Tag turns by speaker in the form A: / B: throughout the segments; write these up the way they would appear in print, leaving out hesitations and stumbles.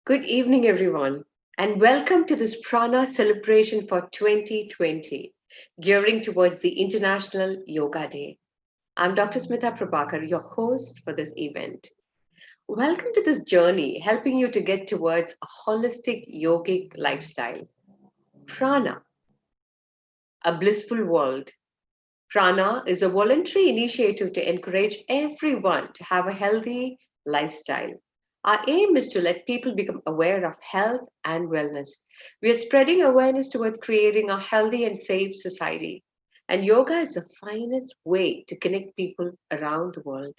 A: Good evening, everyone, and welcome to this Prana celebration for 2020, gearing towards the International Yoga Day. I'm Dr. Smita Prabhakar, your host for this event. Welcome to this journey, helping you to get towards a holistic yogic lifestyle. Prana, a blissful world. Prana is a voluntary initiative to encourage everyone to have a healthy lifestyle. Our aim is to let people become aware of health and wellness. We are spreading awareness towards creating a healthy and safe society. And yoga is the finest way to connect people around the world.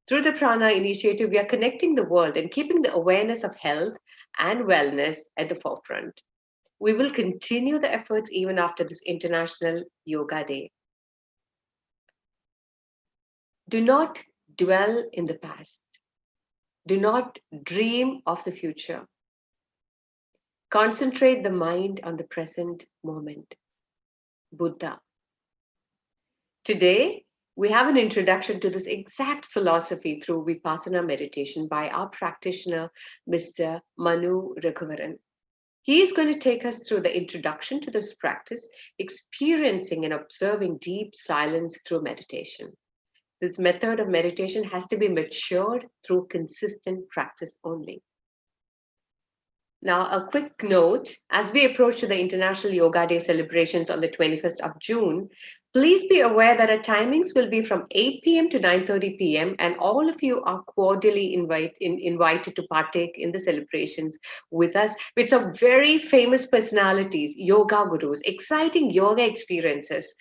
A: Through the Prana initiative, we are connecting the world and keeping the awareness of health and wellness at the forefront. We will continue the efforts even after this International Yoga Day. Do not dwell in the past. Do not dream of the future. Concentrate the mind on the present moment. Buddha. Today, we have an introduction to this exact philosophy through Vipassana meditation by our practitioner, Mr. Manu Raghuvaran. He is going to take us through the introduction to this practice, experiencing and observing deep silence through meditation. This method of meditation has to be matured through consistent practice only. Now, a quick note, as we approach to the International Yoga Day celebrations on the 21st of June, please be aware that our timings will be from 8 p.m. to 9:30 p.m. and all of you are cordially invited to partake in the celebrations with us with some very famous personalities, yoga gurus, exciting yoga experiences,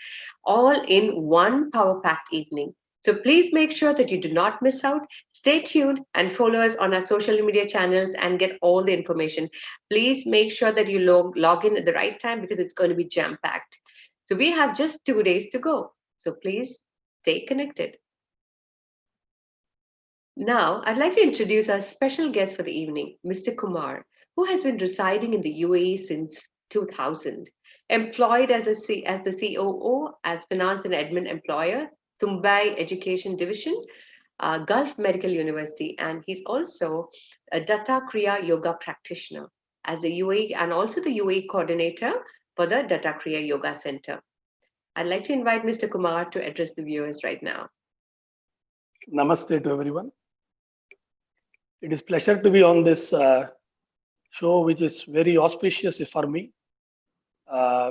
A: all in one power-packed evening. So please make sure that you do not miss out. Stay tuned and follow us on our social media channels and get all the information. Please make sure that you log in at the right time because it's going to be jam packed. So we have just 2 days to go. So please stay connected. Now, I'd like to introduce our special guest for the evening, Mr. Kumar, who has been residing in the UAE since 2000, employed as the COO, as finance and admin employer, Tumbai Education Division, Gulf Medical University, and he's also a Datta Kriya Yoga practitioner as the UAE and also the UAE coordinator for the Datta Kriya Yoga Center. I'd like to invite Mr. Kumar to address the viewers right now.
B: Namaste to everyone. It is pleasure to be on this show, which is very auspicious for me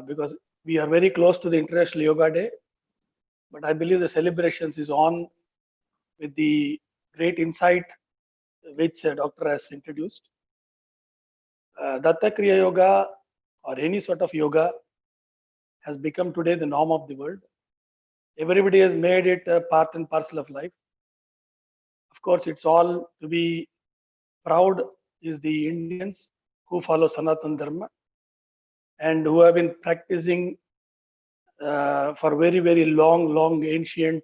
B: because we are very close to the International Yoga Day. But I believe the celebrations is on with the great insight which Doctor has introduced. Datta Kriya Yoga or any sort of yoga has become today the norm of the world. Everybody has made it a part and parcel of life. Of course, it's all to be proud is the Indians who follow Sanatan Dharma and who have been practicing for very, very long, ancient,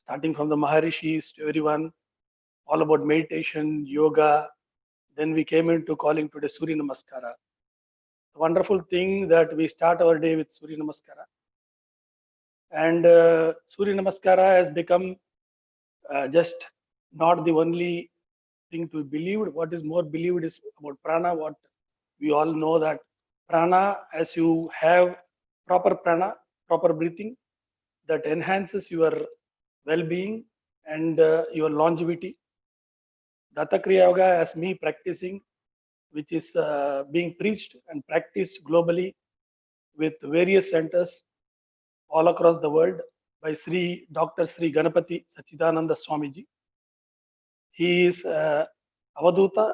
B: starting from the Maharishis to everyone, all about meditation, yoga. Then we came into calling today Surya Namaskara. The wonderful thing that we start our day with Surya Namaskara. And Surya Namaskara has become just not the only thing to be believed. What is more believed is about prana. What we all know that prana, as you have proper prana, proper breathing, that enhances your well-being and your longevity. Datta Kriya Yoga, as me practicing, which is being preached and practiced globally with various centers all across the world by Dr. Sri Ganapati Sachidananda Swamiji. He is Avaduta,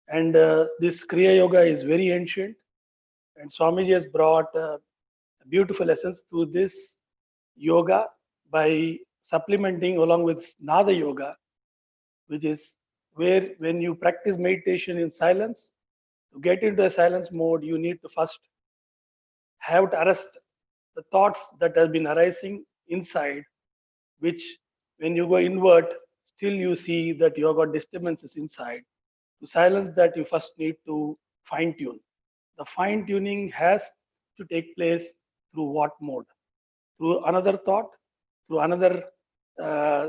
B: and this Kriya Yoga is very ancient. And Swamiji has brought a beautiful essence to this yoga by supplementing along with Nada Yoga, which is where when you practice meditation in silence, to get into a silence mode, you need to first have to arrest the thoughts that have been arising inside, which when you go inward, still you see that you have got disturbances inside. To silence that, you first need to fine tune. The fine tuning has to take place through what mode? Through another thought, through another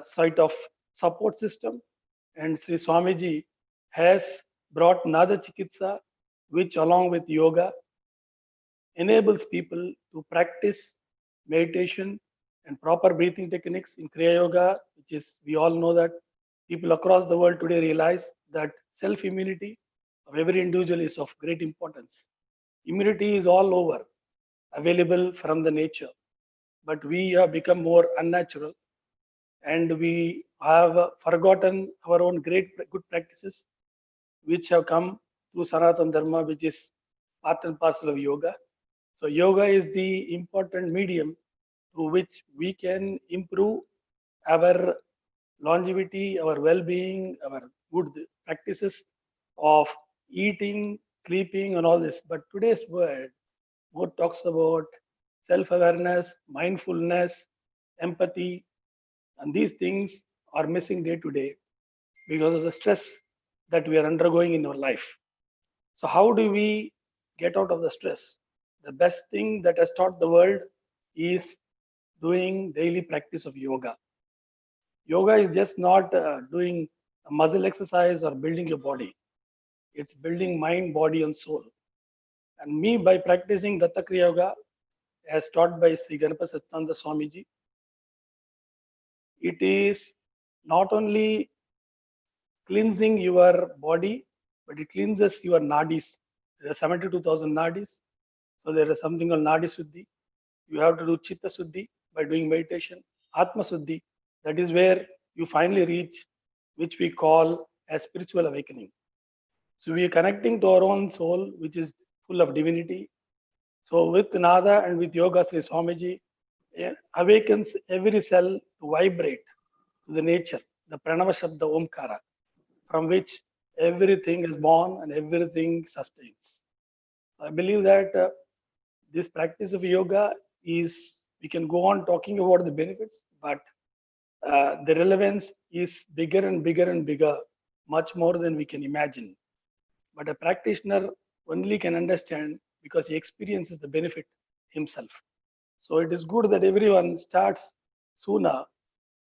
B: site of support system. And Sri Swamiji has brought Nada Chikitsa, which along with yoga enables people to practice meditation and proper breathing techniques in Kriya Yoga, which is, we all know that people across the world today realize that self immunity of every individual is of great importance. Immunity is all over, available from the nature, but we have become more unnatural and we have forgotten our own great good practices which have come through Sanatana Dharma, which is part and parcel of yoga. So, yoga is the important medium through which we can improve our longevity, our well being, our good practices of eating, sleeping, and all this. But today's world more talks about self awareness, mindfulness, empathy, and these things are missing day to day because of the stress that we are undergoing in our life. So, how do we get out of the stress? The best thing that has taught the world is doing daily practice of yoga. Yoga is just not doing a muscle exercise or building your body, it's building mind, body, and soul. And me, by practicing Datta Kriya Yoga, as taught by Sri Ganapati Satyananda Swamiji, it is not only cleansing your body, but it cleanses your nadis. There are 72,000 nadis. So there is something called Nadi Suddhi. You have to do Chitta Suddhi by doing meditation. Atma Suddhi, that is where you finally reach, which we call as spiritual awakening. So we are connecting to our own soul, which is full of divinity. So with Nada and with Yoga, Sri Swamiji awakens every cell to vibrate to the nature, the Pranava Shabda Omkara, from which everything is born and everything sustains. I believe that this practice of yoga is, we can go on talking about the benefits, but the relevance is bigger and bigger and bigger, much more than we can imagine. But a practitioner only can understand because he experiences the benefit himself. So it is good that everyone starts sooner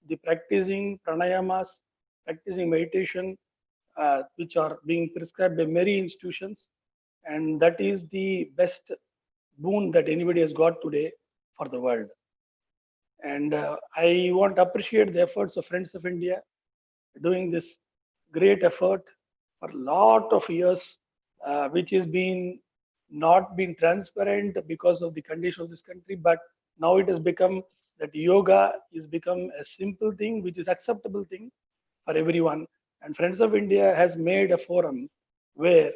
B: the practicing pranayamas, practicing meditation, which are being prescribed by many institutions. And that is the best boon that anybody has got today for the world. And I want to appreciate the efforts of Friends of India doing this great effort for a lot of years, which has been not been transparent because of the condition of this country, but now it has become that yoga is become a simple thing, which is acceptable thing for everyone. And Friends of India has made a forum where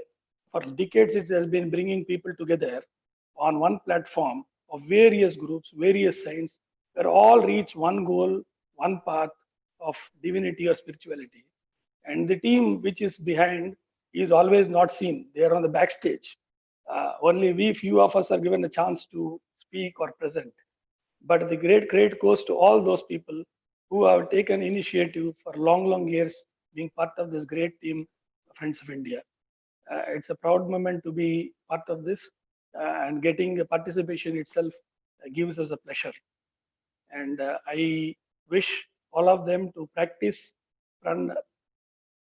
B: for decades it has been bringing people together on one platform of various groups, various signs, where all reach one goal, one path of divinity or spirituality. And the team which is behind is always not seen. They are on the backstage. Only we, few of us, are given a chance to speak or present. But the great credit goes to all those people who have taken initiative for long, long years, being part of this great team, Friends of India. It's a proud moment to be part of this, and getting a participation itself gives us a pleasure. And I wish all of them to practice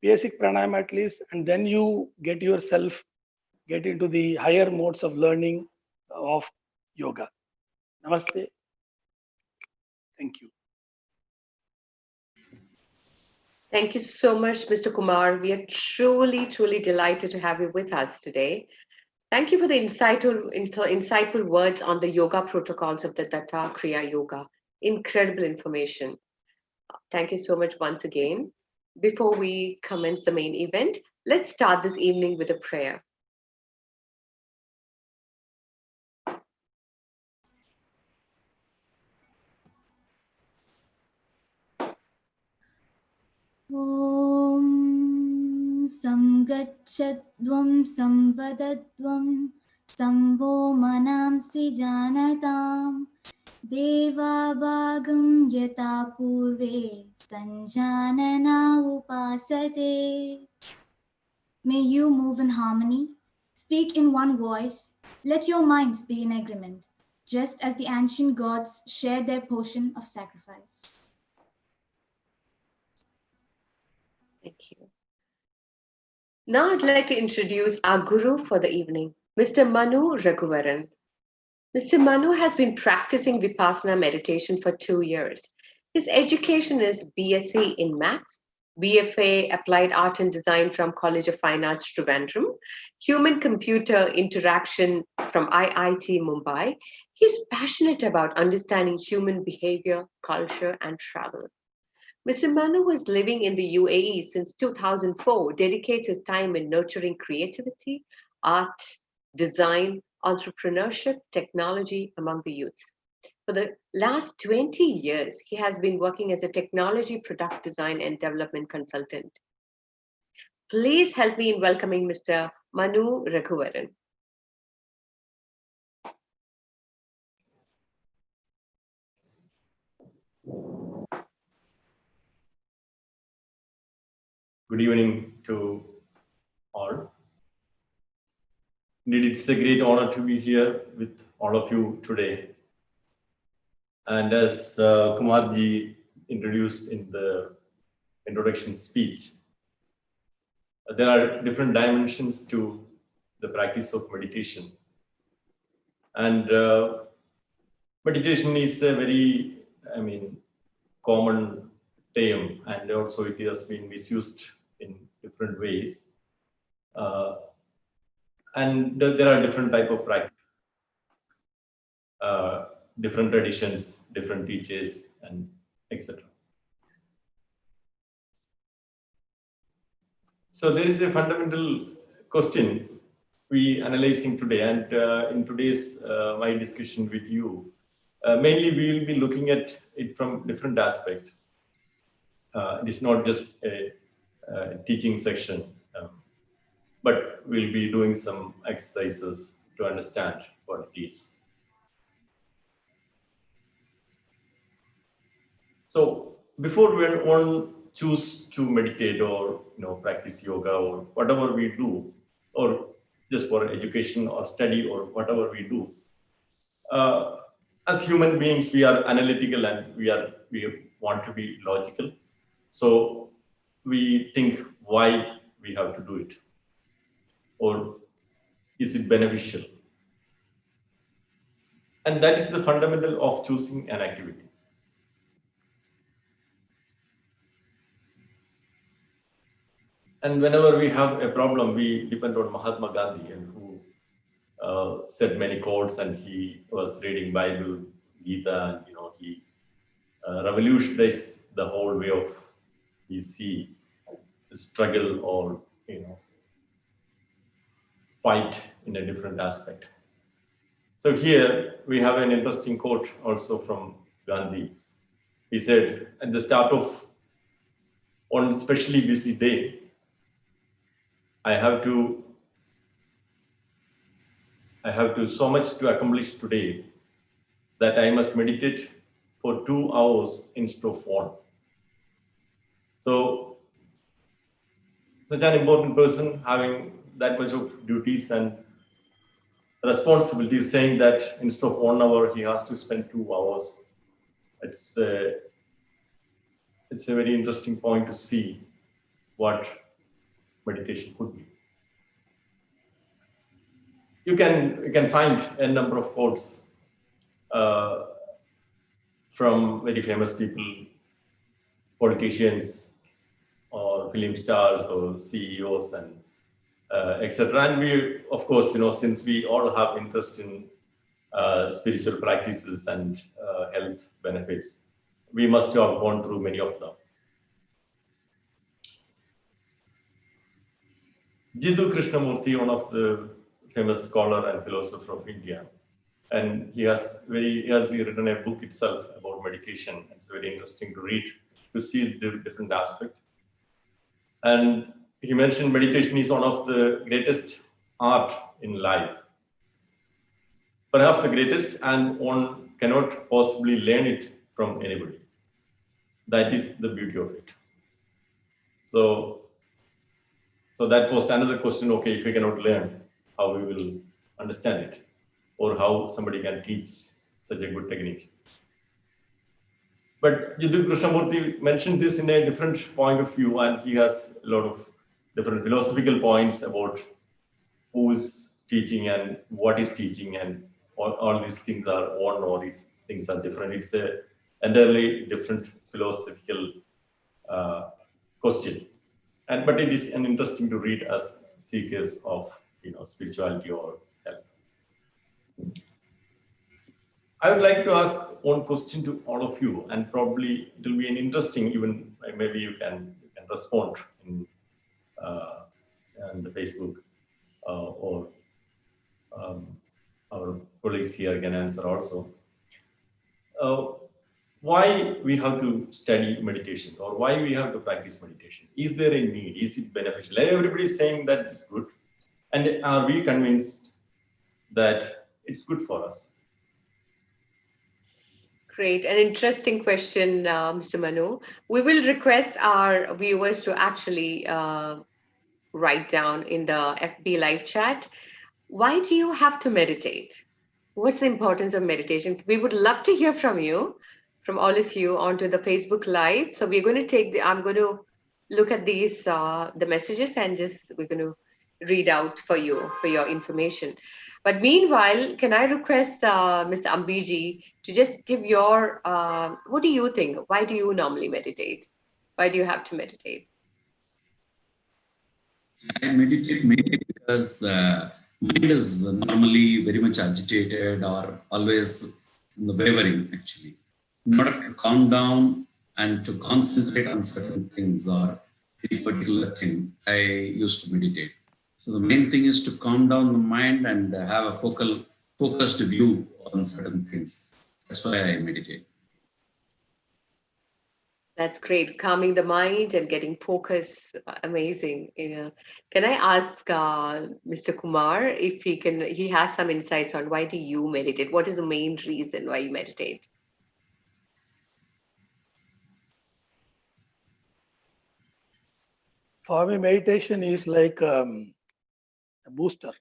B: basic pranayama at least, and then you get yourself get into the higher modes of learning of yoga. Namaste. Thank you.
A: Thank you so much, Mr. Kumar. We are truly, truly delighted to have you with us today. Thank you for the insightful words on the yoga protocols of the Datta Kriya Yoga. Incredible information. Thank you so much once again. Before we commence the main event, let's start this evening with a prayer.
C: ॐ संगच्छध्वं संवदध्वं संवो मनांसि जानतां देवाभागं यथा पूर्वे सञ्जानना उपासते. May you move in harmony, speak in one voice, let your minds be in agreement, just as the ancient gods shared their portion of sacrifice.
A: Thank you. Now I'd like to introduce our guru for the evening, Mr. Manu Raghuvaran. Mr. Manu has been practicing Vipassana meditation for 2 years. His education is BSc in Maths, BFA Applied Art and Design from College of Fine Arts, Trivandrum, Human Computer Interaction from IIT Mumbai. He's passionate about understanding human behavior, culture, and travel. Mr. Manu, who is living in the UAE since 2004, dedicates his time in nurturing creativity, art, design, entrepreneurship, technology among the youth. For the last 20 years, he has been working as a technology product design and development consultant. Please help me in welcoming Mr. Manu Raghuvaran.
D: Good evening to all. Indeed, it's a great honor to be here with all of you today. And as Kumarji introduced in the introduction speech, there are different dimensions to the practice of meditation. And meditation is a very, common term, and also it has been misused in different ways. And there are different type of practice, different traditions, different teachers, and etc. So there is a fundamental question we analyzing today, and in today's my discussion with you, mainly we will be looking at it from different aspect. It is not just a teaching section, but we'll be doing some exercises to understand what it is. So before one choose to meditate or practice yoga or whatever we do, or just for education or study or whatever we do, as human beings we are analytical and we want to be logical. So we think why we have to do it, or is it beneficial? And that is the fundamental of choosing an activity. And whenever we have a problem, we depend on Mahatma Gandhi, and who said many quotes, and he was reading Bible, Gita, and he revolutionized the whole way of we see struggle or fight in a different aspect. So here we have an interesting quote also from Gandhi. He said, at the start of one especially busy day, I have to so much to accomplish today that I must meditate for 2 hours instead of 1. So such an important person having that much of duties and responsibilities, saying that instead of 1 hour he has to spend 2 hours. It's a very interesting point to see what meditation could be. You can find a number of quotes from very famous people, politicians, or film stars, or CEOs, and etc. And we, of course, since we all have interest in spiritual practices and health benefits, we must have gone through many of them. Jiddu Krishnamurti, one of the famous scholar and philosopher of India, and he has written a book itself about meditation. It's very interesting to read, to see the different aspects. And he mentioned meditation is one of the greatest art in life, perhaps the greatest, and one cannot possibly learn it from anybody. That is the beauty of it. So that was another question. Okay, if we cannot learn, how we will understand it, or how somebody can teach such a good technique. But Jiddu Krishnamurti mentioned this in a different point of view, and he has a lot of different philosophical points about who's teaching and what is teaching, and all these things are one or things are different. It's a entirely different philosophical question, but it is an interesting to read as seekers of spirituality or health. I would like to ask one question to all of you, and probably it will be an interesting, even maybe you can respond in the Facebook, or our colleagues here can answer also. Why we have to study meditation, or why we have to practice meditation? Is there a need? Is it beneficial? Everybody is saying that it's good. And are we convinced that it's good for us?
A: Great, an interesting question, Mr. Manu. We will request our viewers to actually write down in the FB live chat, why do you have to meditate? What's the importance of meditation? We would love to hear from you, from all of you, onto the Facebook Live. So we're going to I'm going to look at these, the messages, and we're going to read out for you, for your information. But meanwhile, can I request Mr. Ambiji to just give your, what do you think? Why do you normally meditate? Why do you have to meditate?
E: I meditate mainly because the mind is normally very much agitated or always wavering, actually. In order to calm down and to concentrate on certain things or any particular thing, I used to meditate. So the main thing is to calm down the mind and have a focused view on certain things. That's why I meditate.
A: That's great. Calming the mind and getting focus. Amazing. Can I ask Mr. Kumar if he has some insights on why do you meditate? What is the main reason why you meditate?
B: For me, meditation is like a booster.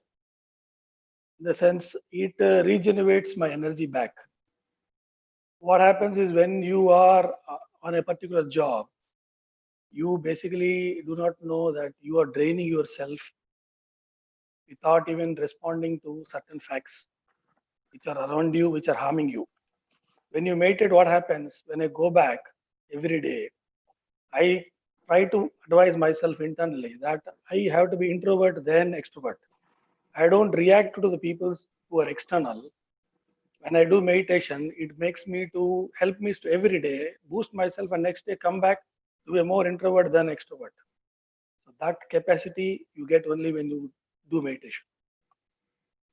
B: In the sense, it regenerates my energy back. What happens is when you are on a particular job, you basically do not know that you are draining yourself without even responding to certain facts which are around you, which are harming you. When you meditate, what happens? When I go back every day, I try to advise myself internally that I have to be introvert then extrovert. I don't react to the people who are external. When I do meditation, it makes me to help me to every day boost myself, and next day come back to be a more introvert than extrovert. So that capacity you get only when you do meditation.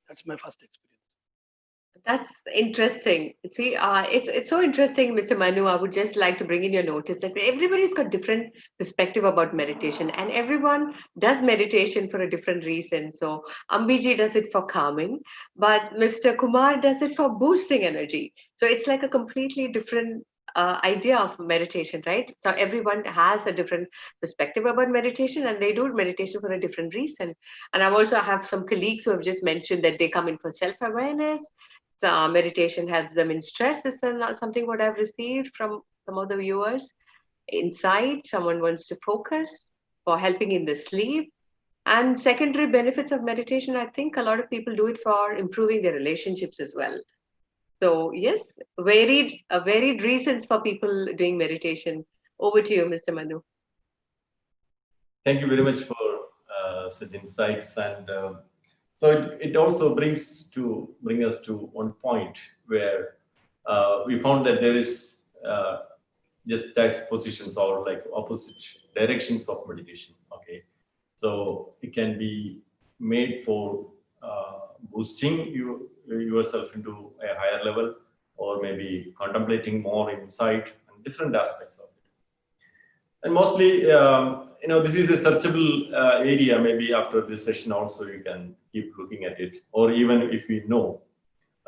B: That's my first experience.
A: That's interesting. See, it's so interesting, Mr. Manu. I would just like to bring in your notice that everybody's got different perspective about meditation, and everyone does meditation for a different reason. So Ambiji does it for calming, but Mr. Kumar does it for boosting energy. So it's like a completely different idea of meditation, right? So everyone has a different perspective about meditation, and they do meditation for a different reason. And I have some colleagues who have just mentioned that they come in for self-awareness. Meditation helps them in stress. This is something what I've received from some of the viewers. Insight, someone wants to focus, for helping in the sleep. And secondary benefits of meditation, I think a lot of people do it for improving their relationships as well. So yes, varied reasons for people doing meditation. Over to you, Mr. Manu.
D: Thank you very much for such insights, and so it also bring us to one point where we found that there is just type positions or like opposite directions of meditation. Okay, so it can be made for boosting yourself into a higher level, or maybe contemplating more insight and different aspects of it. And mostly, this is a searchable area. Maybe after this session also, you can keep looking at it. Or even if we know,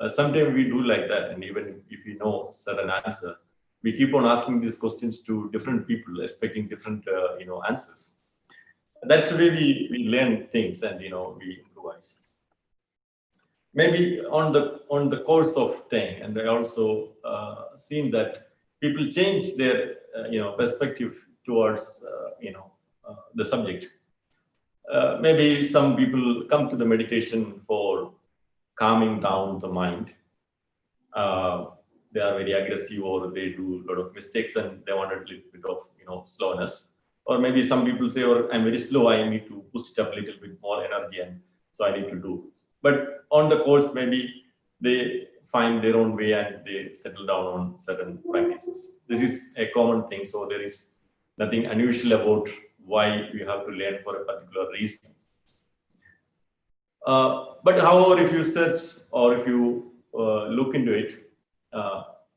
D: sometimes we do like that. And even if we know certain answer, we keep on asking these questions to different people, expecting different, answers. That's the way we learn things, and we improvise. Maybe on the course of thing, and I also seen that people change their perspective towards the subject. maybe some people come to the meditation for calming down the mind. They are very aggressive, or they do a lot of mistakes, and they want a little bit of slowness. Or maybe some people say, "Or I'm very slow. I need to push it up a little bit more energy, and so I need to do." But on the course, maybe they find their own way and they settle down on certain practices. This is a common thing. So there is nothing unusual about why we have to learn for a particular reason. But however, if you search or if you look into it,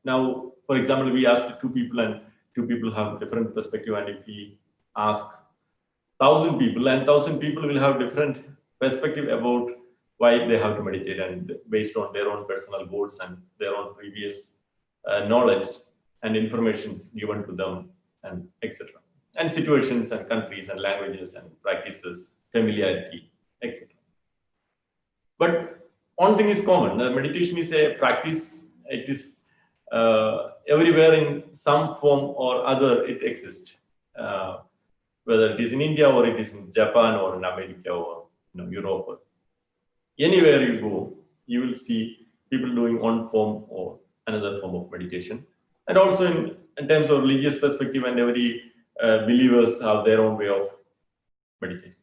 D: now, for example, we asked two people and two people have different perspective. And if we ask 1,000 people, and 1,000 people will have different perspective about why they have to meditate, and based on their own personal goals and their own previous knowledge and informations given to them, and etc. And situations and countries and languages and practices, familiarity, etc. But one thing is common. Meditation is a practice. It is everywhere in some form or other it exists. Whether it is in India or it is in Japan or in America or Europe, or anywhere you go, you will see people doing one form or another form of meditation. And also in terms of religious perspective, and every believers have their own way of meditating.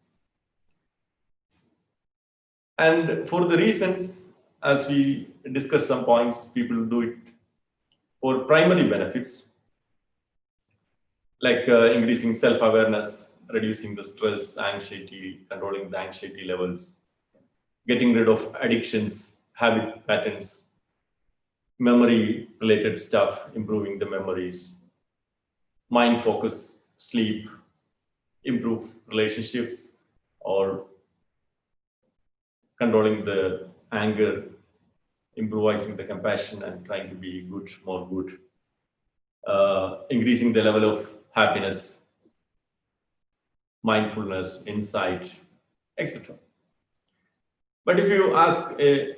D: And for the reasons, as we discussed some points, people do it for primary benefits, like increasing self-awareness, reducing the stress, anxiety, controlling the anxiety levels, getting rid of addictions, habit patterns, memory-related stuff, improving the memories, mind focus, sleep, improve relationships, or controlling the anger, improvising the compassion and trying to be good, more good, increasing the level of happiness, mindfulness, insight, etc. But if you ask a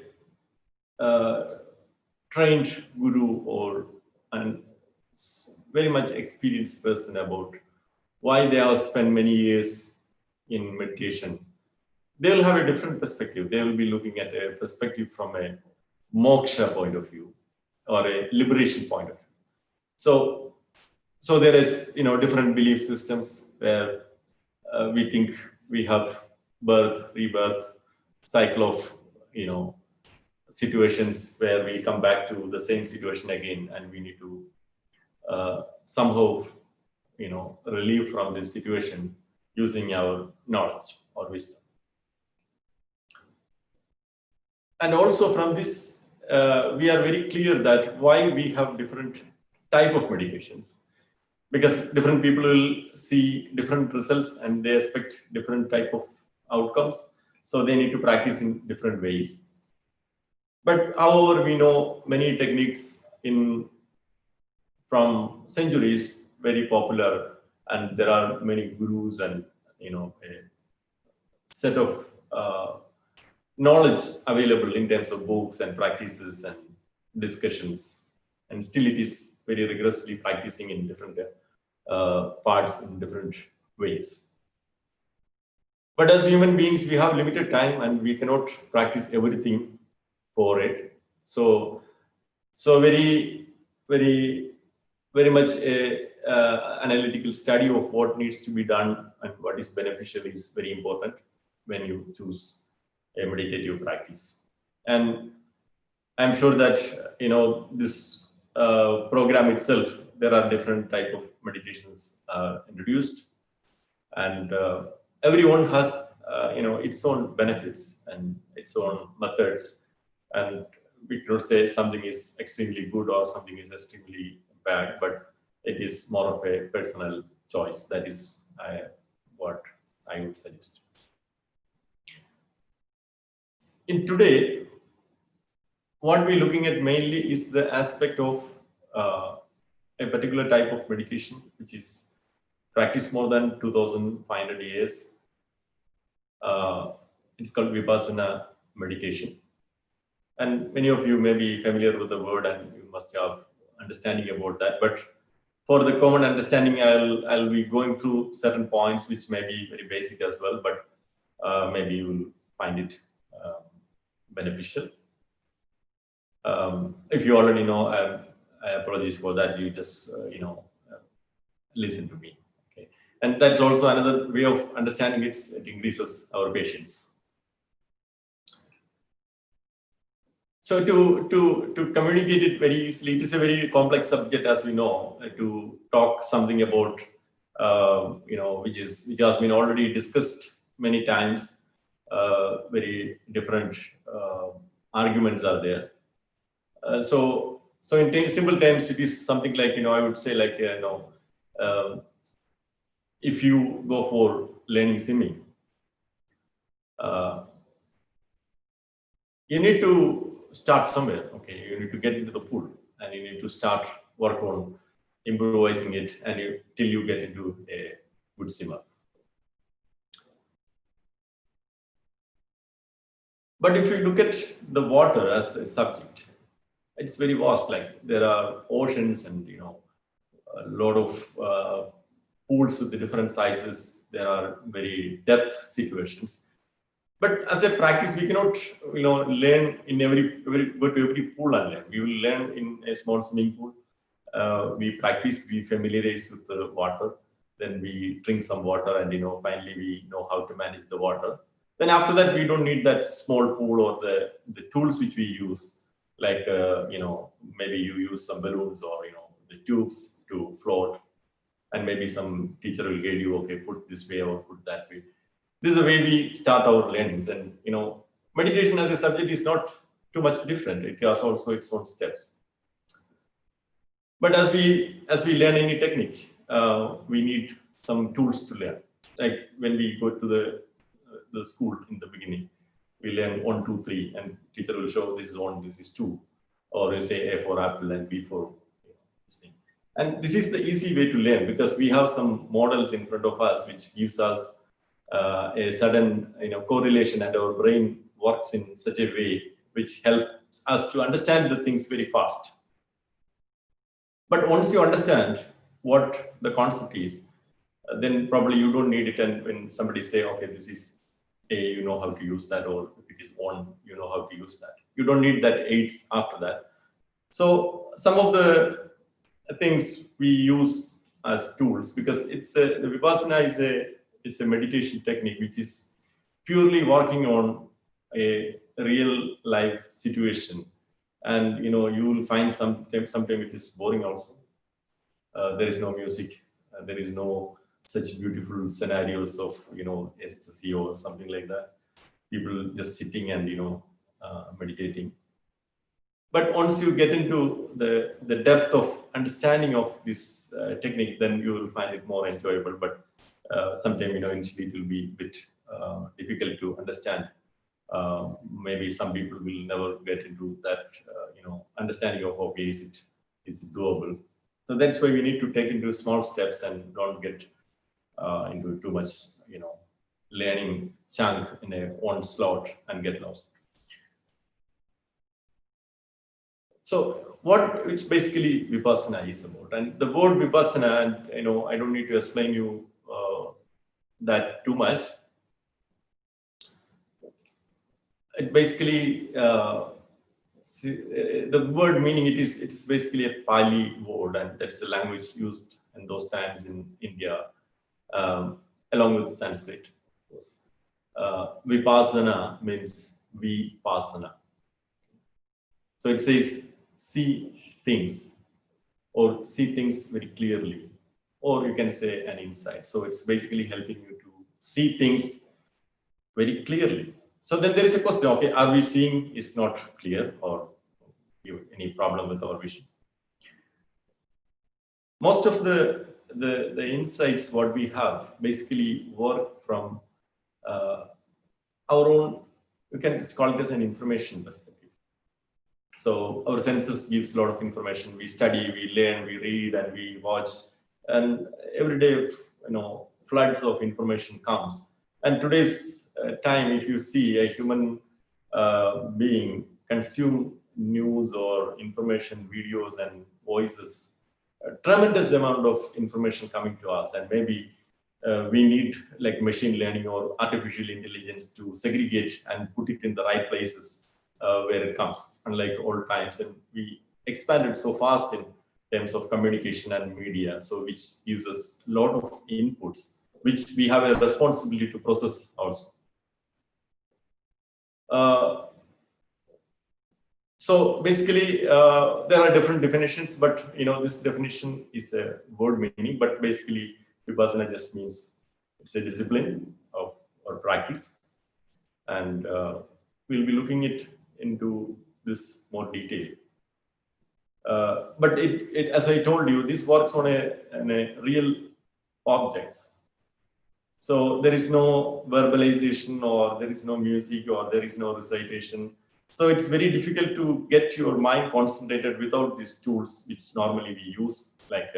D: trained guru or a very much experienced person about why they have spent many years in meditation, they will have a different perspective. They will be looking at a perspective from a moksha point of view or a liberation point of view. So there is different belief systems where we think we have birth, rebirth, cycle of situations where we come back to the same situation again, and we need to somehow relieve from this situation using our knowledge or wisdom. And also from this, we are very clear that why we have different type of meditations, because different people will see different results and they expect different type of outcomes. So they need to practice in different ways. But however, we know many techniques from centuries, very popular, and there are many gurus and a set of knowledge available in terms of books and practices and discussions, and still it is very rigorously practicing in different parts in different ways. But as human beings, we have limited time and we cannot practice everything for it. So very, very, very much a analytical study of what needs to be done and what is beneficial is very important when you choose a meditative practice. And I'm sure that this program itself, there are different type of meditations introduced, and everyone has its own benefits and its own methods, and we cannot say something is extremely good or something is extremely bad, but it is more of a personal choice. That is what I would suggest. In today, what we're looking at mainly is the aspect of a particular type of meditation, which is practiced more than 2,500 years. It's called Vipassana meditation. And many of you may be familiar with the word and you must have understanding about that. But for the common understanding, I'll be going through certain points which may be very basic as well. But maybe you will find it beneficial. If you already know, I apologize for that. You just listen to me. Okay, and that's also another way of understanding it. It increases our patience. So to communicate it very easily, it is a very complex subject, as you know. To talk something about which has been already discussed many times. Very different arguments are there. So in simple terms, it is something like, I would say, like, if you go for learning swimming, you need to start somewhere. Okay, you need to get into the pool, and you need to start work on improvising it, and till you get into a good swimmer. But if you look at the water as a subject, it's very vast. Like, there are oceans and a lot of pools with the different sizes. There are very depth situations. But as a practice, we cannot learn in every go to every pool and learn. We will learn in a small swimming pool. We practice, we familiarize with the water. Then we drink some water, and finally we know how to manage the water. Then after that, we don't need that small pool or the tools which we use. Like, maybe you use some balloons or, the tubes to float, and maybe some teacher will guide you, okay, put this way or put that way. This is the way we start our learnings. And, meditation as a subject is not too much different. It has also its own steps. But as we learn any technique, we need some tools to learn. Like when we go to the school in the beginning, we learn 1, 2, 3, and teacher will show this is 1, this is 2, or you say A for apple and B for this thing. And this is the easy way to learn, because we have some models in front of us which gives us a sudden correlation, and our brain works in such a way which helps us to understand the things very fast. But once you understand what the concept is, then probably you don't need it. And when somebody say, okay, this is A, you know how to use that, or if it is 1, you know how to use that. You don't need that aids after that. So some of the things we use as tools, because the Vipassana is a meditation technique which is purely working on a real life situation. And you will find sometimes it is boring also. There is no music. There is no such beautiful scenarios of ecstasy or something like that. People just sitting and meditating. But once you get into the depth of understanding of this technique, then you will find it more enjoyable. But sometimes initially it will be a bit difficult to understand. Maybe some people will never get into that understanding of, okay, is it doable? So that's why we need to take into small steps and don't get into too much learning chunk in one slot and get lost. So what it's basically Vipassana is about, and the word Vipassana, and I don't need to explain you that too much. It basically the word meaning, it's basically a Pali word, and that's the language used in those times in India, along with Sanskrit, of course. Vipassana means vipassana. So it says see things, or see things very clearly, or you can say an insight. So it's basically helping you to see things very clearly. So then there is a question, okay, are we seeing is not clear, or any problem with our vision? Most of the insights what we have basically work from our own, you can just call it as an information perspective. So our senses gives a lot of information. We study, we learn, we read, and we watch, and every day, floods of information comes. And today's time, if you see a human being consume news or information, videos and voices, a tremendous amount of information coming to us, and maybe we need like machine learning or artificial intelligence to segregate and put it in the right places where it comes, unlike old times. And we expanded so fast in terms of communication and media, so which gives us a lot of inputs, which we have a responsibility to process also. So basically, there are different definitions, but this definition is a word meaning. But basically, Vipassana just means it's a discipline of or practice, and we'll be looking into this more detail. But as I told you, this works on a real objects. So there is no verbalization, or there is no music, or there is no recitation. So it's very difficult to get your mind concentrated without these tools, which normally we use, like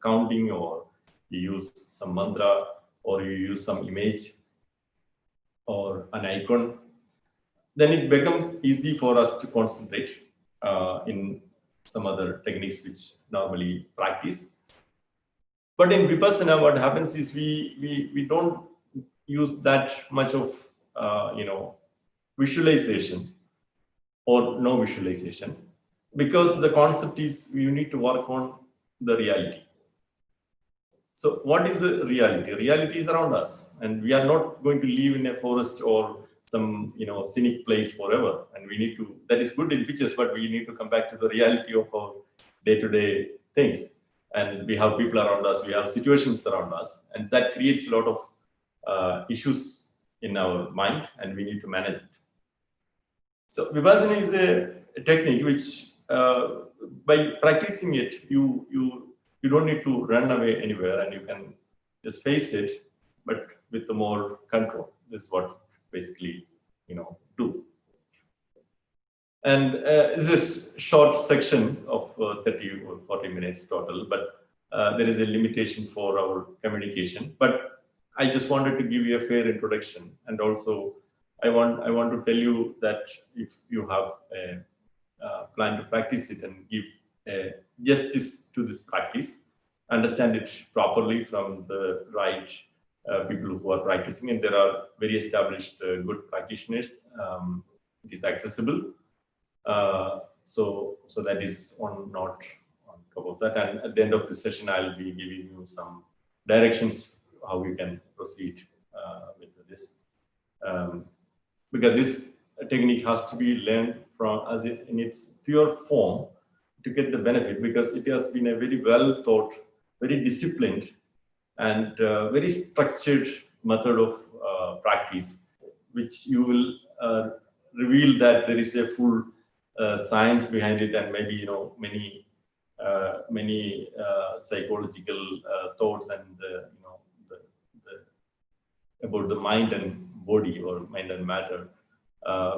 D: counting, or you use some mantra, or you use some image or an icon. Then it becomes easy for us to concentrate in some other techniques which normally practice. But in Vipassana, what happens is we don't use that much of visualization or no visualization, because the concept is you need to work on the reality. So what is the reality? Reality is around us, and we are not going to live in a forest or some scenic place forever. And we need to, that is good in pictures, but we need to come back to the reality of our day-to-day things. And we have people around us, we have situations around us, and that creates a lot of issues in our mind, and we need to manage it. So Vipassana is a technique which, by practicing it, you don't need to run away anywhere, and you can just face it, but with the more control. This is what basically do. And this is a short section of 30 or 40 minutes total, but there is a limitation for our communication. But I just wanted to give you a fair introduction, and also I want to tell you that if you have a plan to practice it and give justice to this practice, understand it properly from the right people who are practicing, and there are very established good practitioners. It is accessible. So that is one note on top of that. And at the end of the session, I'll be giving you some directions how you can proceed with this. Because this technique has to be learned from in its pure form to get the benefit, because it has been a very well thought, very disciplined, and very structured method of practice, which you will reveal that there is a full science behind it, and maybe many psychological thoughts and about the mind and body, or mind and matter.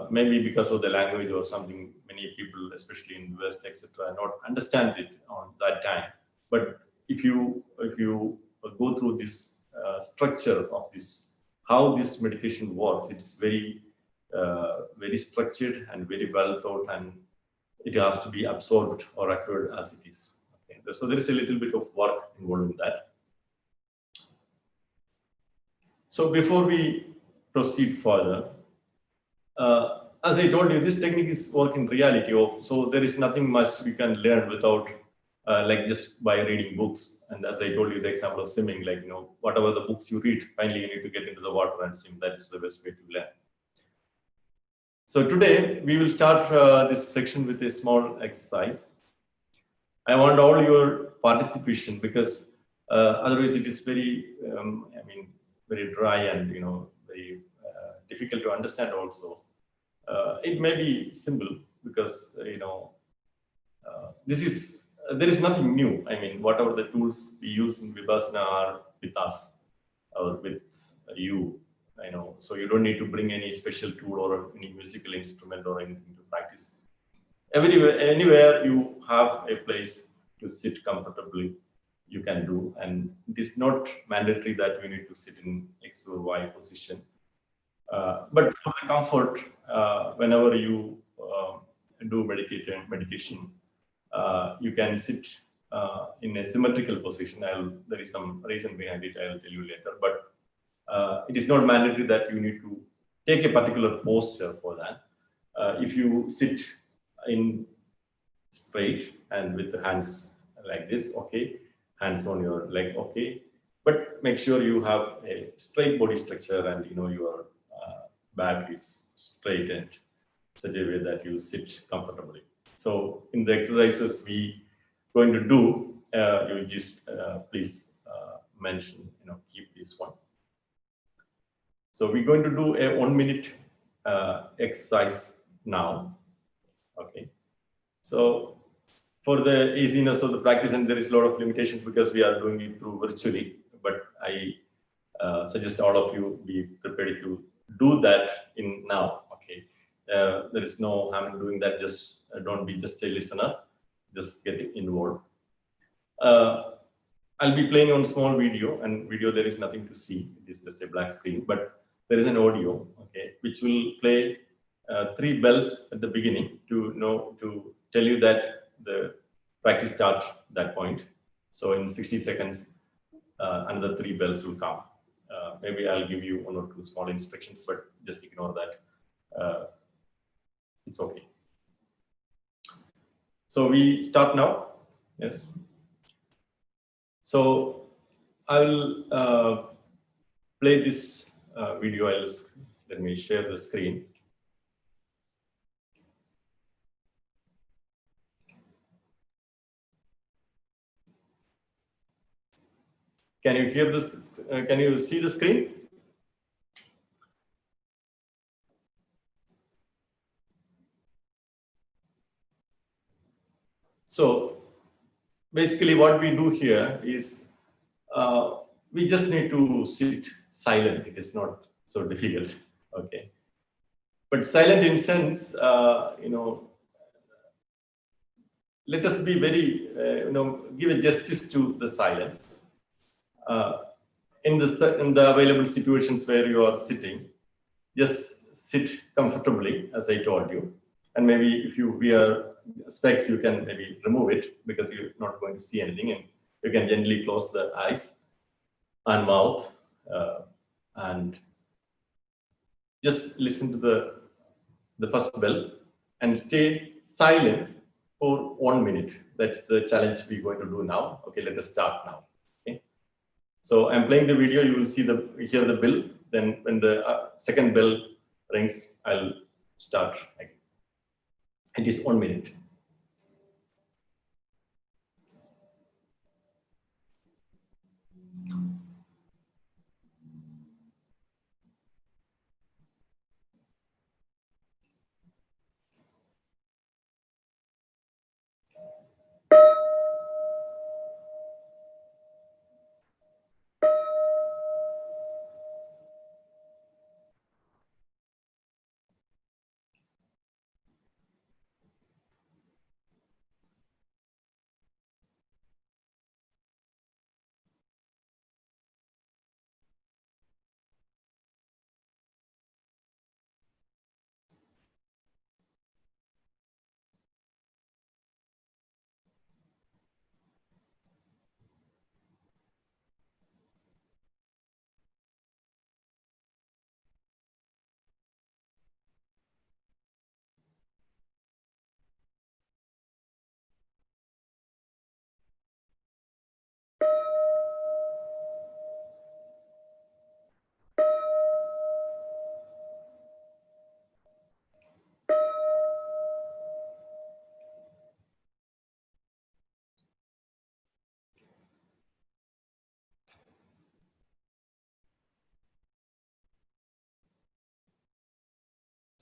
D: Maybe because of the language or something, many people, especially in the West, etc., not understand it on that time. But if you go through this structure of this, how this meditation works, it's very structured and very well thought, and it has to be absorbed or acquired as it is. Okay. So there is a little bit of work involved in that. So before we proceed further, as I told you, this technique is work in reality. So there is nothing much we can learn without, like just by reading books. And as I told you, the example of swimming, like whatever the books you read, finally you need to get into the water and swim. That is the best way to learn. So today we will start this section with a small exercise. I want all your participation, because otherwise it is very, very dry and very difficult to understand. Also, it may be simple, because there is nothing new. I mean, whatever the tools we use in Vipassana are with us or with you. So you don't need to bring any special tool or any musical instrument or anything to practice. Anywhere you have a place to sit comfortably, you can do, and it is not mandatory that you need to sit in X or Y position. But for the comfort, whenever you do meditation, you can sit in a symmetrical position. There is some reason behind it. I'll tell you later. But it is not mandatory that you need to take a particular posture for that. If you sit in straight and with the hands like this, okay, hands on your leg, okay, but make sure you have a straight body structure and your back is straight and such a way that you sit comfortably. So in the exercises we going to do, you just please mention, keep this one. So we're going to do a 1 minute exercise now. Okay. So for the easiness of the practice, and there is a lot of limitations because we are doing it through virtually, but I suggest all of you be prepared to do that in now. Okay. There is no harm in doing that. Just don't be just a listener. Just get involved. I'll be playing on small video, and video there is nothing to see. It is just a black screen, but there is an audio, okay, which will play 3 bells at the beginning to tell you that the practice start that point. So in 60 seconds, another 3 bells will come. Maybe I'll give you 1 or 2 small instructions, but just ignore that. It's okay. So we start now. Yes. So I will play this video. Let me share the screen. Can you hear this? Can you see the screen? So basically what we do here is we just need to sit silent. It is not so difficult. Okay. But silent in sense, let us be very, give a justice to the silence. In the available situations where you are sitting, just sit comfortably, as I told you. And maybe if you wear specs, you can maybe remove it because you're not going to see anything, and you can gently close the eyes and mouth and just listen to the first bell and stay silent for 1 minute. That's the challenge we're going to do now. Okay, let us start now. Okay. So I'm playing the video. You will hear the bell. Then when the second bell rings, I'll start again. It is 1 minute.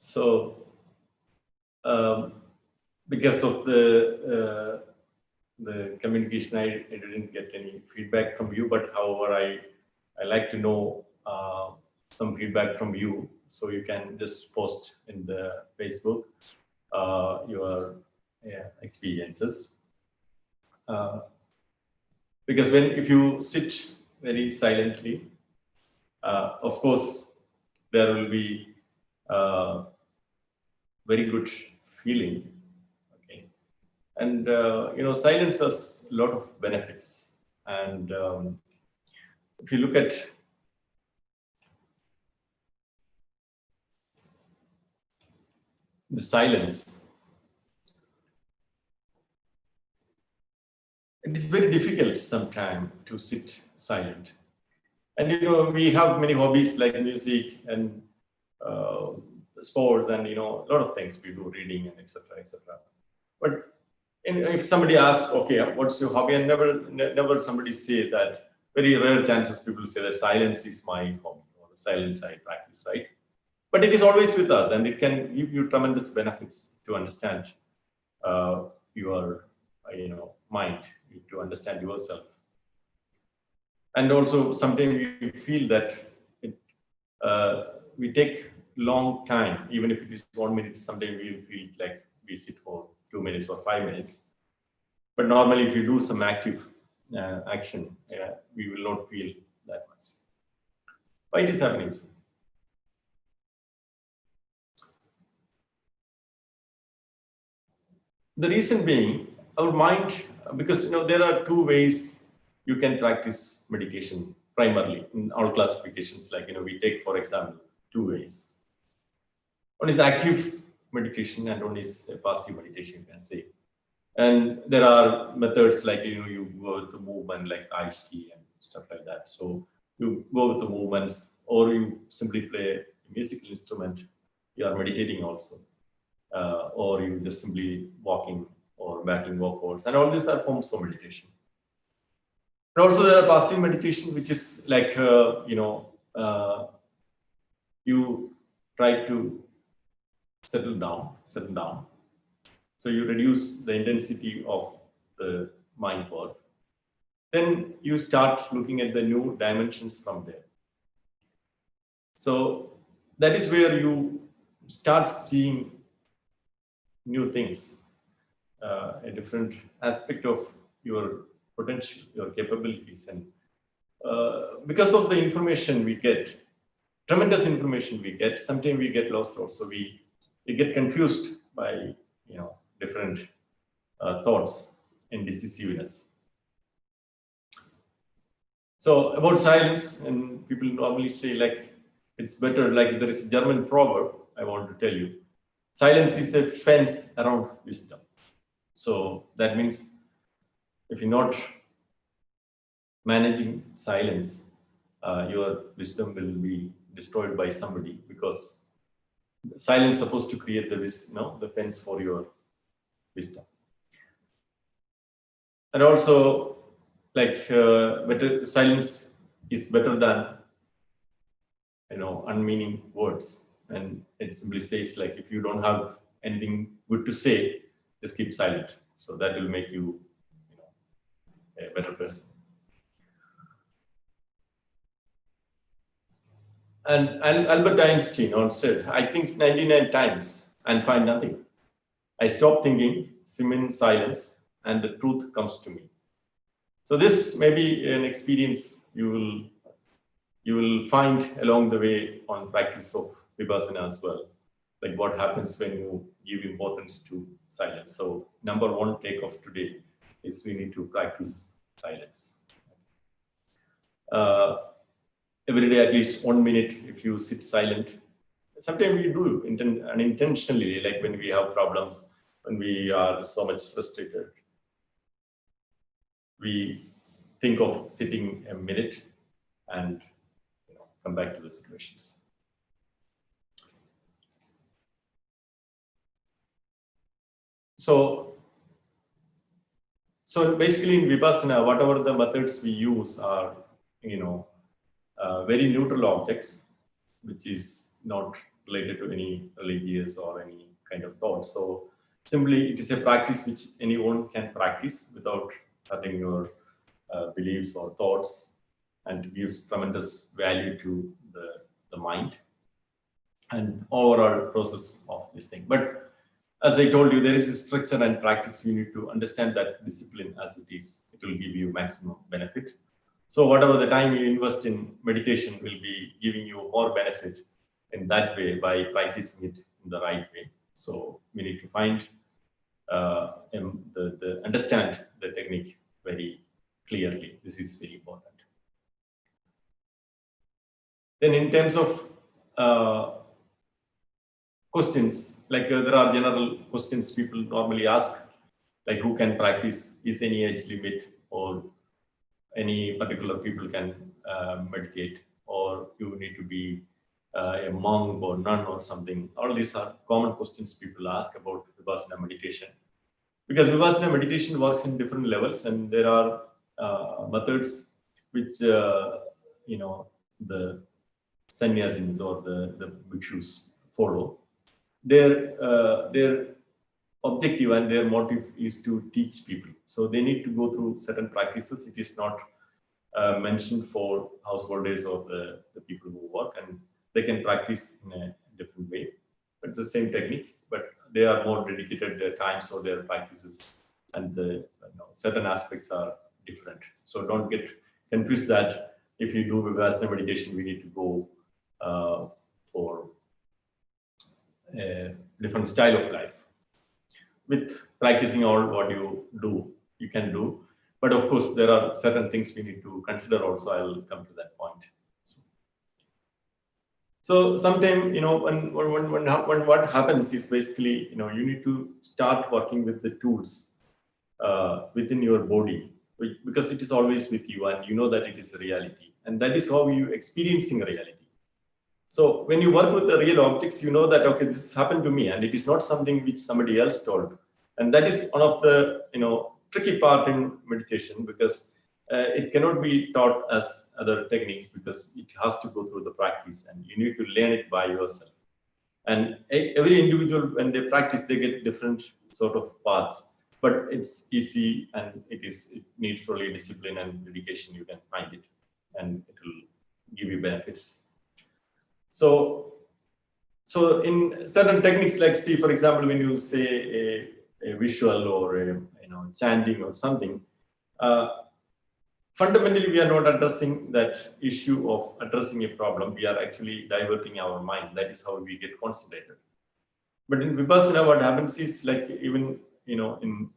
D: So because of the communication, I didn't get any feedback from you, but however, I like to know some feedback from you, so you can just post in the Facebook your experiences. Because if you sit very silently, of course, there will be very good feeling. Okay, And silence has a lot of benefits. And if you look at the silence, it is very difficult sometimes to sit silent. And we have many hobbies like music and sports, and a lot of things we do, reading and etc. etc. But if somebody asks, okay, what's your hobby, and never somebody say that. Very rare chances people say that silence is my hobby or the silence I practice, right? But it is always with us, and it can give you tremendous benefits to understand your mind, to understand yourself. And also sometimes we feel that we take long time, even if it is 1 minute, sometimes we feel like we sit for 2 minutes or 5 minutes. But normally if you do some active action, we will not feel that much. Why it is happening so? The reason being, our mind, because there are two ways you can practice meditation primarily in our classifications. Like we take, for example, two ways. One is active meditation, and one is passive meditation, you can say. And there are methods like you go with the movement, like Tai Chi and stuff like that. So you go with the movements, or you simply play a musical instrument. You are meditating also. Or you just simply walking or backing workouts, and all these are forms of meditation. And also there are passive meditation, which is like you try to settle down. So you reduce the intensity of the mind work. Then you start looking at the new dimensions from there. So that is where you start seeing new things, a different aspect of your potential, your capabilities. And because of the information we get, tremendous information we get, sometimes we get lost also. We get confused by different thoughts and decisiveness. So about silence, and people normally say like it's better, like there is a German proverb I want to tell you. Silence is a fence around wisdom. So that means if you're not managing silence, your wisdom will be destroyed by somebody, because silence is supposed to create the fence for your wisdom. And also, like better silence is better than unmeaning words. And it simply says like, if you don't have anything good to say, just keep silent. So that will make you, a better person. And Albert Einstein once said, I think 99 times and find nothing. I stop thinking, swim in silence, and the truth comes to me. So this may be an experience you will find along the way on practice of Vipassana as well. Like what happens when you give importance to silence. So number one take of today is we need to practice silence. Every day at least 1 minute if you sit silent. Sometimes we do unintentionally, like when we have problems, when we are so much frustrated, we think of sitting a minute and come back to the situations. So basically in Vipassana, whatever the methods we use are, very neutral objects, which is not related to any religious or any kind of thought. So simply it is a practice which anyone can practice without hurting your beliefs or thoughts, and gives tremendous value to the mind and overall process of this thing. But as I told you, there is a structure and practice. You need to understand that discipline as it is. It will give you maximum benefit. So whatever the time you invest in meditation will be giving you more benefit in that way by practicing it in the right way. So we need to find understand the technique very clearly. This is very important. Then in terms of questions, like there are general questions people normally ask, like who can practice, is any age limit, or any particular people can meditate, or you need to be a monk or nun or something. All these are common questions people ask about Vipassana meditation. Because Vipassana meditation works in different levels, and there are methods which, the sannyasins or the bhikshus follow. Their objective and their motive is to teach people. So they need to go through certain practices. It is not mentioned for householders or the people who work, and they can practice in a different way. It's the same technique, but they are more dedicated their time, so their practices and the certain aspects are different. So don't get confused that if you do Vipassana meditation, we need to go for a different style of life. With practicing all what you do, you can do. But of course, there are certain things we need to consider also. I'll come to that point. So sometimes, when what happens is basically, you need to start working with the tools within your body, because it is always with you, and you know that it is a reality, and that is how you experiencing reality. So when you work with the real objects, you know that, okay, this happened to me, and it is not something which somebody else told. And that is one of the, tricky part in meditation, because it cannot be taught as other techniques, because it has to go through the practice, and you need to learn it by yourself. And every individual, when they practice, they get different sort of paths, but it's easy, and it needs only discipline and dedication. You can find it, and it will give you benefits. So in certain techniques, like, see, for example, when you say a visual or a chanting or something, fundamentally we are not addressing that issue of addressing a problem. We are actually diverting our mind. That is how we get concentrated. But in Vipassana, what happens is, like, even in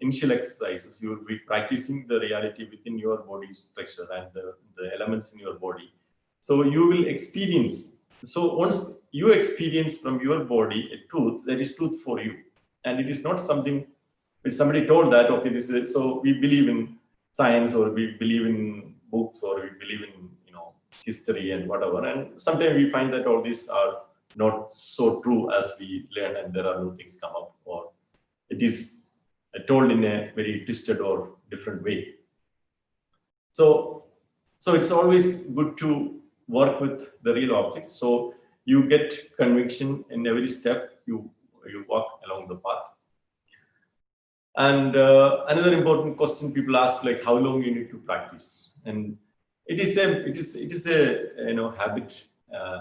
D: initial exercises, you will be practicing the reality within your body structure and the elements in your body. So you will experience. So once you experience from your body a truth, that is truth for you, and it is not something which somebody told that, okay, this is. So we believe in science, or we believe in books, or we believe in history and whatever, and sometimes we find that all these are not so true as we learn, and there are new things come up, or it is told in a very twisted or different way. So it's always good to work with the real objects, so you get conviction in every step you walk along the path. And another important question people ask, like, how long you need to practice, and it is a habit,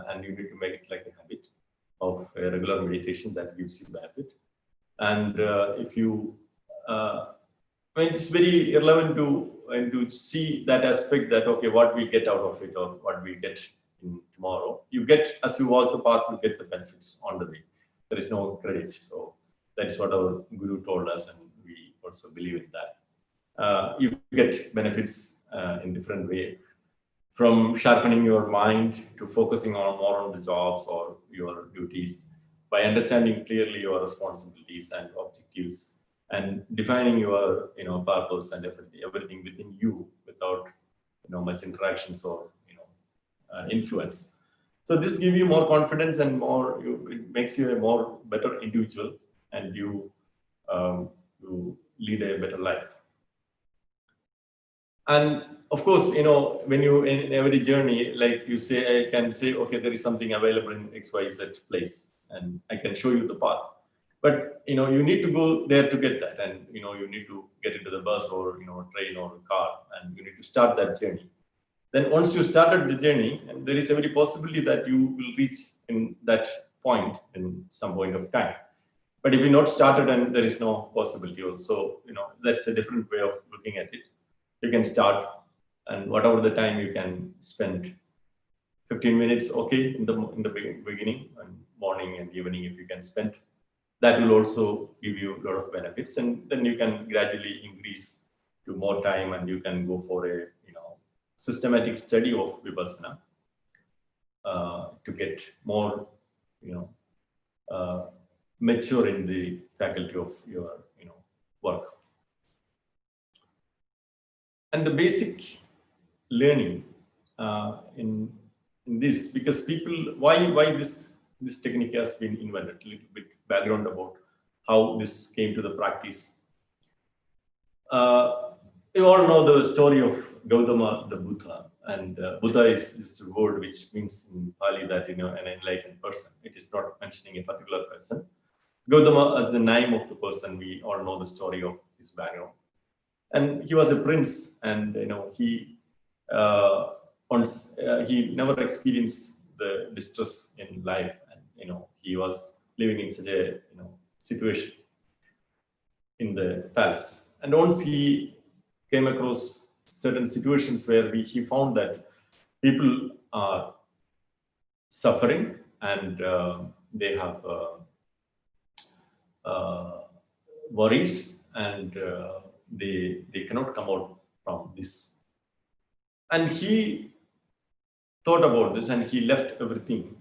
D: and you need to make it like a habit of a regular meditation that gives you benefit. And if you it's very irrelevant to see that aspect, that, okay, what we get out of it, or what we get in tomorrow. You get, as you walk the path, you get the benefits on the way. There is no credit. So that's what our guru told us, and we also believe in that. You get benefits in different way, from sharpening your mind to focusing more on the jobs or your duties, by understanding clearly your responsibilities and objectives, and defining your purpose and everything within you, without much interactions or influence. So this gives you more confidence, and it makes you a more better individual, and you lead a better life. And of course, when you in every journey, like you say, I can say, okay, there is something available in XYZ place, and I can show you the path. But you need to go there to get that, and you need to get into the bus or train or car, and you need to start that journey. Then once you started the journey, and there is every possibility that you will reach in that point in some point of time. But if you not started, and there is no possibility also, that's a different way of looking at it. You can start, and whatever the time you can spend, 15 minutes, okay, in the beginning, and morning and evening, if you can spend that will also give you a lot of benefits, and then you can gradually increase to more time, and you can go for a systematic study of Vipassana to get more mature in the faculty of your work. And the basic learning in this, because people, why this technique has been invented, a little bit background about how this came to the practice. You all know the story of Gautama the Buddha, and Buddha is this word which means in Pali that an enlightened person. It is not mentioning a particular person. Gautama as the name of the person, we all know the story of his background. And he was a prince, and he he never experienced the distress in life, and he was living in such a situation in the palace. And once he came across certain situations where he found that people are suffering, and they have worries, and they cannot come out from this. And he thought about this, and he left everything,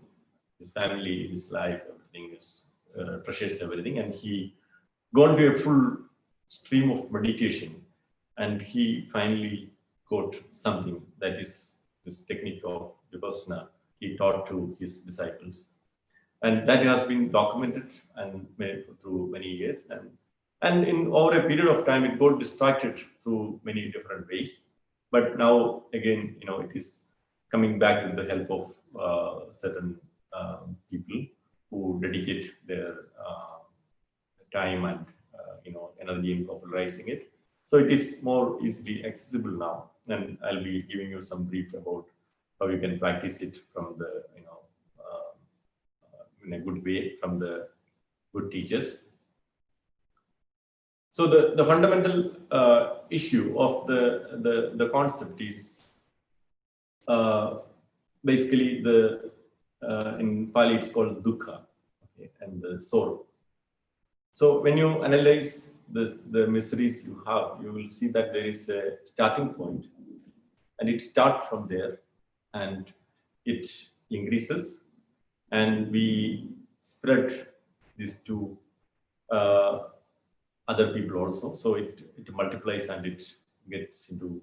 D: his family, his life, everything, his precious everything, and he gone to a full stream of meditation, and he finally got something, that is this technique of Vipassana he taught to his disciples. And that has been documented and made through many years, and in over a period of time it got distracted through many different ways. But now again, it is coming back with the help of certain people who dedicate their time and energy in popularizing it. So it is more easily accessible now, and I'll be giving you some brief about how you can practice it from the in a good way from the good teachers. So the fundamental issue of the concept is basically in Pali it's called dukkha, okay, and the sorrow. So when you analyze the miseries you have, you will see that there is a starting point, and it starts from there, and it increases, and we spread this to other people also. So it multiplies, and it gets into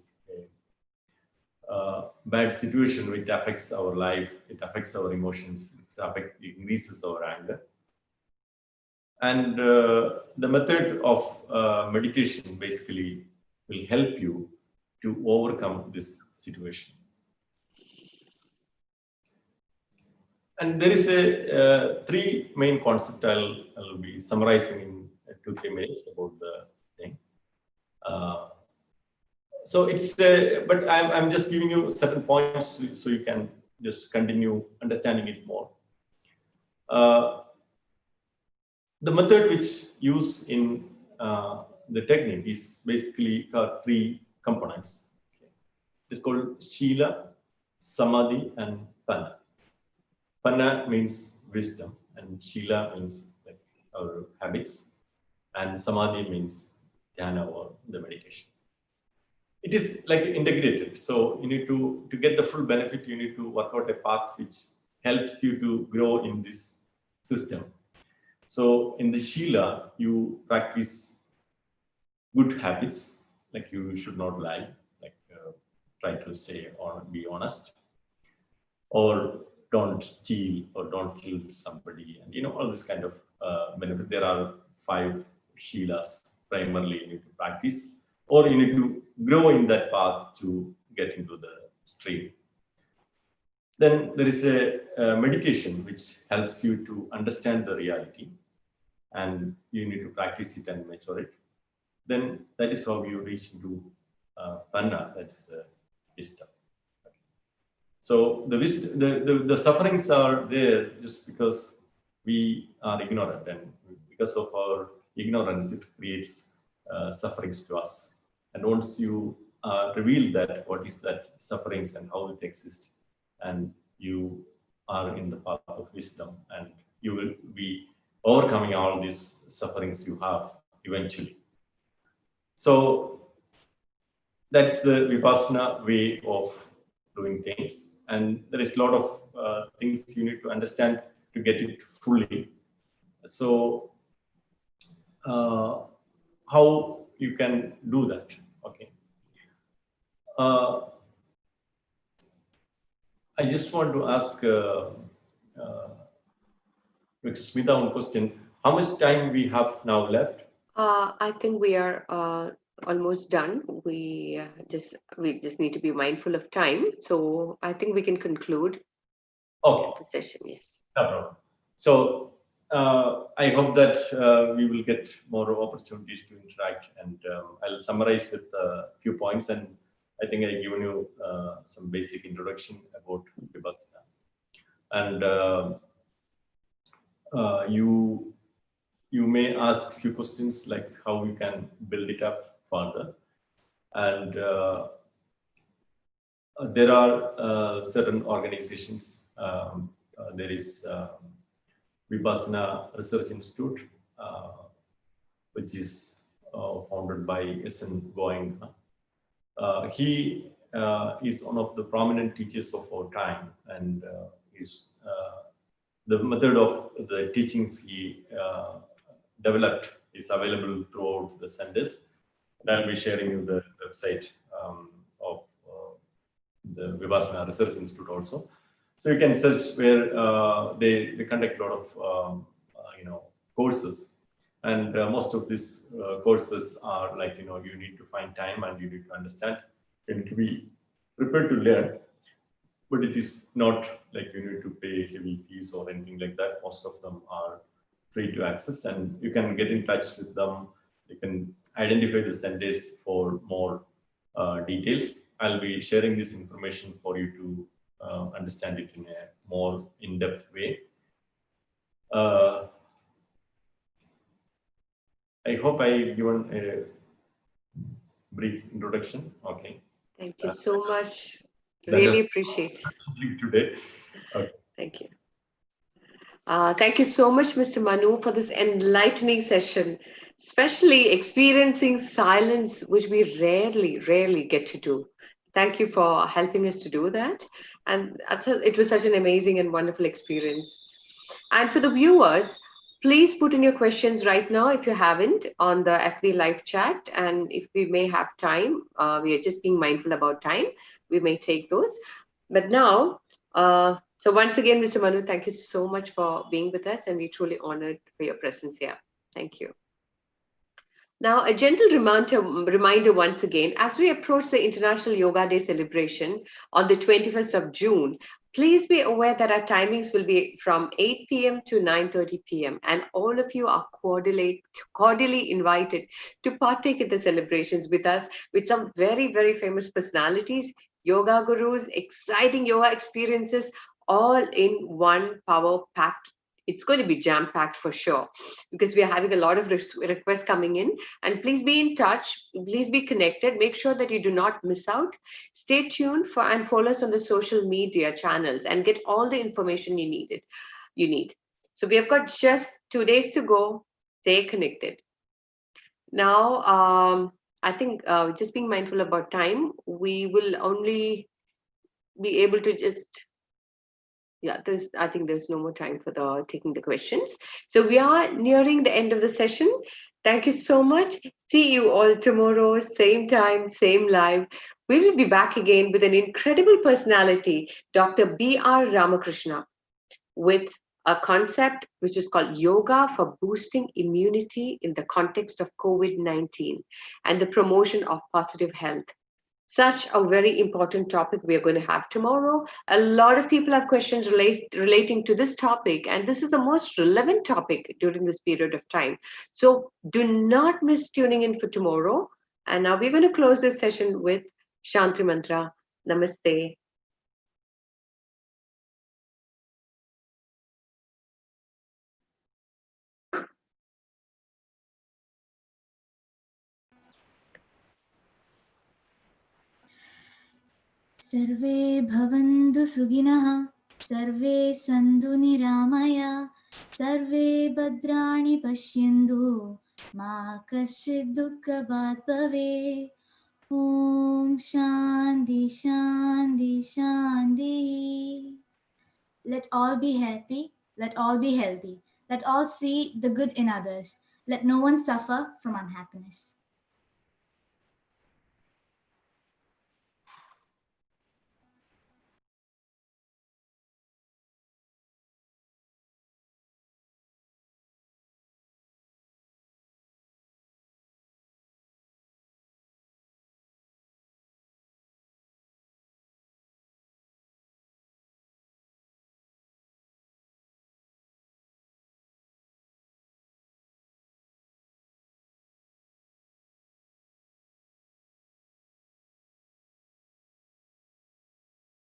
D: a bad situation which affects our life, it affects our emotions, it increases our anger. And the method of meditation basically will help you to overcome this situation. And there is a three main concepts I'll be summarizing in 2-3 minutes about the thing. So it's but I'm just giving you certain points so you can just continue understanding it more. The method which used in the technique is basically three components. Okay. It's called Shila, Samadhi, and Panna. Panna means wisdom, and Shila means like our habits, and Samadhi means dhyana or the meditation. It is like integrated. So you need to get the full benefit, you need to work out a path which helps you to grow in this system. So in the Shila, you practice good habits, like you should not lie, like try to say or be honest, or don't steal, or don't kill somebody, and all this kind of benefit. There are 5 Shilas primarily you need to practice, or you need to grow in that path to get into the stream. Then there is a meditation which helps you to understand the reality, and you need to practice it and mature it. Then that is how you reach into Panna, that's the wisdom. So the sufferings are there just because we are ignorant, and because of our ignorance, it creates sufferings to us. And once you reveal that, what is that sufferings and how it exists, and you are in the path of wisdom, and you will be overcoming all these sufferings you have eventually. So that's the Vipassana way of doing things. And there is a lot of things you need to understand to get it fully. So how you can do that? Okay. I just want to ask Smita one question. How much time we have now left?
A: I think we are almost done. We just need to be mindful of time. So I think we can conclude the session. Yes.
D: No problem. So I hope that we will get more opportunities to interact, and I'll summarize with a few points. And I think I've given you some basic introduction about Vipassana. And you may ask a few questions like how we can build it up further. And there are certain organizations. There is Vipassana Research Institute, which is founded by S.N. Goenka. He is one of the prominent teachers of our time, and the method of the teachings he developed is available throughout the centers. And I'll be sharing you the website of the Vipassana Research Institute also. So you can search where they conduct a lot of courses, and most of these courses are like you need to find time and you need to understand, you need to be prepared to learn, but it is not like you need to pay heavy fees or anything like that. Most of them are free to access, and you can get in touch with them. You can identify the centers for more details. I'll be sharing this information for you to understand it in a more in-depth way. I hope I've given a brief introduction. Okay.
A: Thank you so much. Really appreciate
D: it today. Okay.
A: Thank you. Thank you so much, Mr. Manu, for this enlightening session, especially experiencing silence, which we rarely get to do. Thank you for helping us to do that. And it was such an amazing and wonderful experience. And for the viewers, please put in your questions right now if you haven't on the FB live chat. And if we may have time, we are just being mindful about time. We may take those. But now, so once again, Mr. Manu, thank you so much for being with us, and we're truly honored for your presence here. Thank you. Now, a gentle reminder once again, as we approach the International Yoga Day celebration on the 21st of June, please be aware that our timings will be from 8 p.m. to 9:30 p.m. and all of you are cordially invited to partake in the celebrations with us, with some very famous personalities, yoga gurus, exciting yoga experiences, all in one power-packed. It's going to be jam-packed for sure, because we are having a lot of requests coming in. And please be in touch. Please be connected. Make sure that you do not miss out. Stay tuned and follow us on the social media channels and get all the information you need. So we have got just 2 days to go. Stay connected. Now, I think just being mindful about time, we will only be able to just... Yeah, I think there's no more time for taking the questions. So we are nearing the end of the session. Thank you so much. See you all tomorrow, same time, same live. We will be back again with an incredible personality, Dr. B.R. Ramakrishna, with a concept which is called Yoga for Boosting Immunity in the context of COVID-19 and the promotion of positive health. Such a very important topic we are going to have tomorrow. A lot of people have questions relating to this topic, and this is the most relevant topic during this period of time. So do not miss tuning in for tomorrow. And now we're going to close this session with Shanti Mantra. Namaste.
C: सर्वे भवन्तु सुखिनः सर्वे सन्तु निरामया सर्वे भद्राणि पश्यन्तु मा कश्चित् दुःखभाग् भवेत्. Om Shanti Shanti Shanti. Let all be happy, let all be healthy, let all see the good in others, let no one suffer from unhappiness.